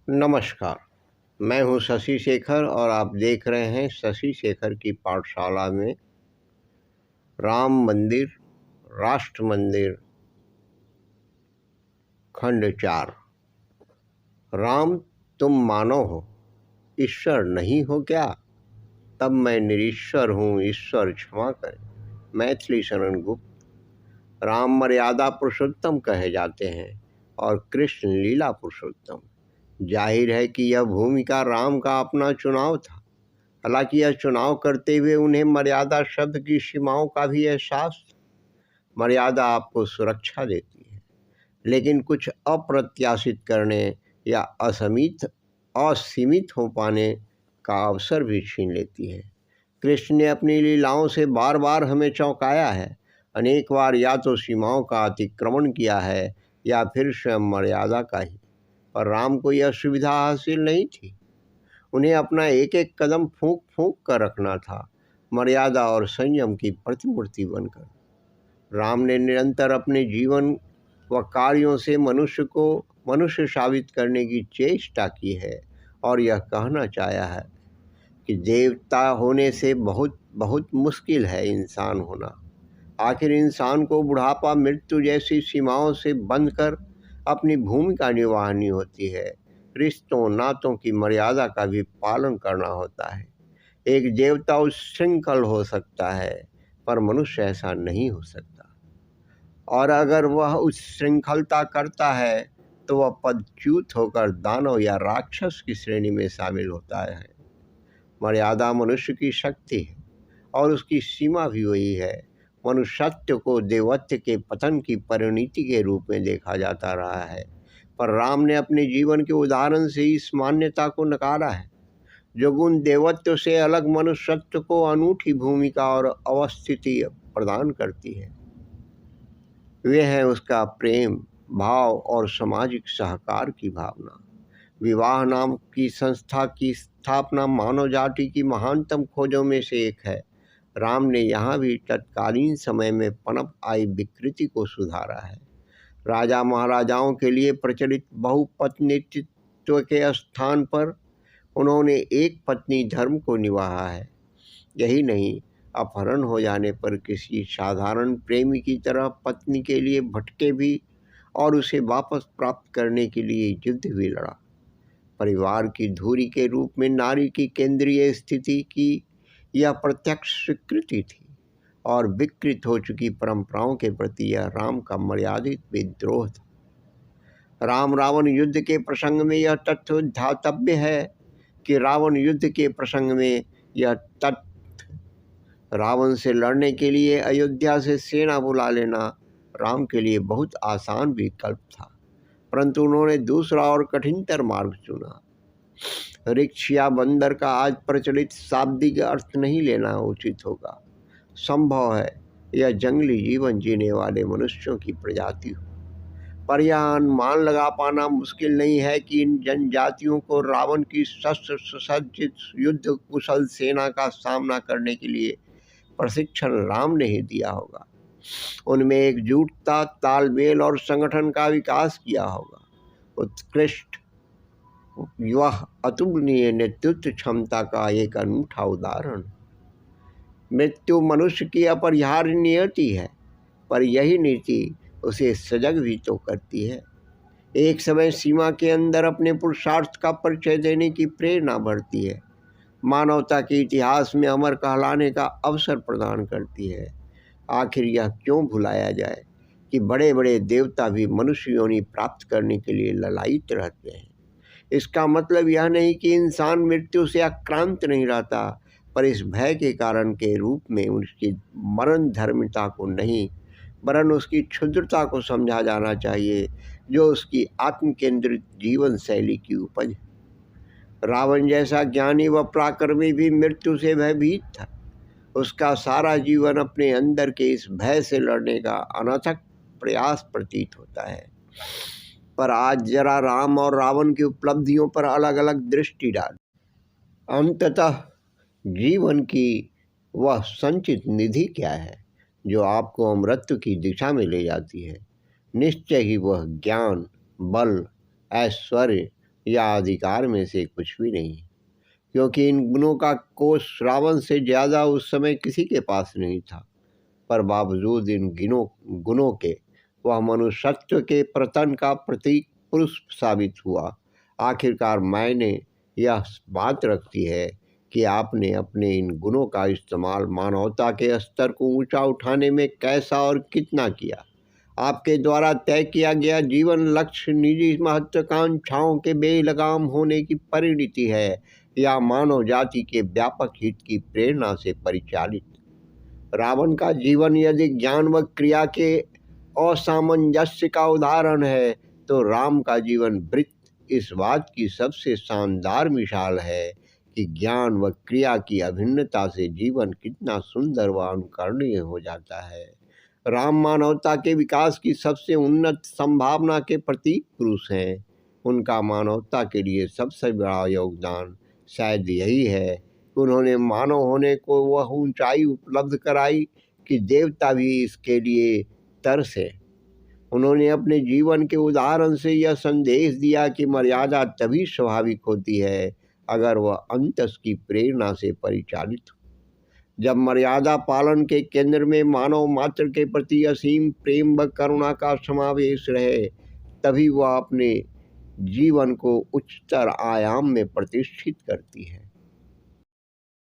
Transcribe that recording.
नमस्कार। मैं हूं शशि शेखर और आप देख रहे हैं शशि शेखर की पाठशाला में राम मंदिर, राष्ट्र मंदिर, खंड 4। राम, तुम मानो हो, ईश्वर नहीं हो क्या? तब मैं निरीश्वर हूँ, ईश्वर क्षमा करें। मैथिली शरण गुप्त। राम मर्यादा पुरुषोत्तम कहे जाते हैं और कृष्ण लीला पुरुषोत्तम। जाहिर है कि यह भूमिका राम का अपना चुनाव था। हालांकि यह चुनाव करते हुए उन्हें मर्यादा शब्द की सीमाओं का भी एहसास था। मर्यादा आपको सुरक्षा देती है, लेकिन कुछ अप्रत्याशित करने या असीमित हो पाने का अवसर भी छीन लेती है। कृष्ण ने अपनी लीलाओं से बार बार हमें चौंकाया है। अनेक बार या तो सीमाओं का अतिक्रमण किया है या फिर स्वयं मर्यादा का ही। पर राम को यह सुविधा हासिल नहीं थी। उन्हें अपना एक एक कदम फूंक फूंक कर रखना था, मर्यादा और संयम की प्रतिमूर्ति बनकर। राम ने निरंतर अपने जीवन व कार्यों से मनुष्य को मनुष्य साबित करने की चेष्टा की है और यह कहना चाहा है कि देवता होने से बहुत बहुत मुश्किल है इंसान होना। आखिर इंसान को बुढ़ापा, मृत्यु जैसी सीमाओं से बंध कर अपनी भूमिका निभानी होती है। रिश्तों नातों की मर्यादा का भी पालन करना होता है। एक देवता उच्छृंखल हो सकता है, पर मनुष्य ऐसा नहीं हो सकता। और अगर वह उच्छृंखलता करता है तो वह पदच्युत होकर दानव या राक्षस की श्रेणी में शामिल होता है। मर्यादा मनुष्य की शक्ति है और उसकी सीमा भी वही है। मनुष्यत्व को देवत्व के पतन की परिणति के रूप में देखा जाता रहा है, पर राम ने अपने जीवन के उदाहरण से इस मान्यता को नकारा है। जो गुण देवत्व से अलग मनुष्यत्व को अनूठी भूमिका और अवस्थिति प्रदान करती है, वे हैं उसका प्रेम भाव और सामाजिक सहकार की भावना। विवाह नाम की संस्था की स्थापना मानव जाति की महानतम खोजों में से एक है। राम ने यहाँ भी तत्कालीन समय में पनप आई विकृति को सुधारा है। राजा महाराजाओं के लिए प्रचलित बहुपत्नीत्व के स्थान पर उन्होंने एक पत्नी धर्म को निभाया है। यही नहीं, अपहरण हो जाने पर किसी साधारण प्रेमी की तरह पत्नी के लिए भटके भी और उसे वापस प्राप्त करने के लिए युद्ध भी लड़ा। परिवार की धुरी के रूप में नारी की केंद्रीय स्थिति की यह प्रत्यक्ष स्वीकृति थी और विकृत हो चुकी परंपराओं के प्रति यह राम का मर्यादित विद्रोह था। राम रावण युद्ध के प्रसंग में यह तथ्य ध्यातव्य है कि रावण युद्ध के प्रसंग में यह तथ्य रावण से लड़ने के लिए अयोध्या से सेना बुला लेना राम के लिए बहुत आसान विकल्प था, परंतु उन्होंने दूसरा और कठिनतर मार्ग चुना। रिक्ष या बंदर का आज प्रचलित शाब्दिक अर्थ नहीं लेना उचित होगा। संभव है यह जंगली जीवन जीने वाले मनुष्यों की प्रजाति हो, पर यह अनुमान लगा पाना मुश्किल नहीं है कि इन जनजातियों को रावण की शस्त्र सुसज्जित युद्ध कुशल सेना का सामना करने के लिए प्रशिक्षण राम ने ही दिया होगा। उनमें एकजुटता, तालमेल और संगठन का विकास किया होगा। उत्कृष्ट वह अतुलनीय नेतृत्व क्षमता का एक अनूठा उदाहरण। मृत्यु मनुष्य की अपरिहार्य नियति है, पर यही नीति उसे सजग भी तो करती है। एक समय सीमा के अंदर अपने पुरुषार्थ का परिचय देने की प्रेरणा बढ़ती है। मानवता के इतिहास में अमर कहलाने का अवसर प्रदान करती है। आखिर यह क्यों भुलाया जाए कि बड़े बड़े देवता भी मनुष्य योनि प्राप्त करने के लिए ललायित रहते हैं। इसका मतलब यह नहीं कि इंसान मृत्यु से आक्रांत नहीं रहता, पर इस भय के कारण के रूप में उसकी मरण धर्मिता को नहीं, वरन उसकी क्षुद्रता को समझा जाना चाहिए, जो उसकी आत्म केंद्रित जीवन शैली की उपज है। रावण जैसा ज्ञानी व पराक्रमी भी मृत्यु से भयभीत था। उसका सारा जीवन अपने अंदर के इस भय से लड़ने का अनथक प्रयास प्रतीत होता है। पर आज जरा राम और रावण की उपलब्धियों पर अलग अलग दृष्टि डाल। अंततः जीवन की वह संचित निधि क्या है जो आपको अमृत की दिशा में ले जाती है? निश्चय ही वह ज्ञान, बल, ऐश्वर्य या अधिकार में से कुछ भी नहीं, क्योंकि इन गुणों का कोष रावण से ज़्यादा उस समय किसी के पास नहीं था। पर बावजूद इन गुणों के वह मनुष्यत्व के पतन का प्रतीक पुरुष साबित हुआ। आखिरकार मायने यह बात रखती है कि आपने अपने इन गुणों का इस्तेमाल मानवता के स्तर को ऊंचा उठाने में कैसा और कितना किया। आपके द्वारा तय किया गया जीवन लक्ष्य निजी महत्वाकांक्षाओं के बेलगाम होने की परिणति है या मानव जाति के व्यापक हित की प्रेरणा से परिचालित। रावण का जीवन यदि ज्ञान व क्रिया के असामंजस्य का उदाहरण है, तो राम का जीवन वृत्त इस बात की सबसे शानदार मिसाल है कि ज्ञान व क्रिया की अभिन्नता से जीवन कितना सुंदर व अनुकरणीय हो जाता है। राम मानवता के विकास की सबसे उन्नत संभावना के प्रतीक पुरुष हैं। उनका मानवता के लिए सबसे बड़ा योगदान शायद यही है कि उन्होंने मानव होने को वह ऊंचाई उपलब्ध कराई कि देवता भी इसके लिए तरसे। उन्होंने अपने जीवन के उदाहरण से यह संदेश दिया कि मर्यादा तभी स्वाभाविक होती है अगर वह अंतस की प्रेरणा से परिचालित हो। जब मर्यादा पालन के केंद्र में मानव मात्र के प्रति असीम प्रेम व करुणा का समावेश रहे, तभी वह अपने जीवन को उच्चतर आयाम में प्रतिष्ठित करती है।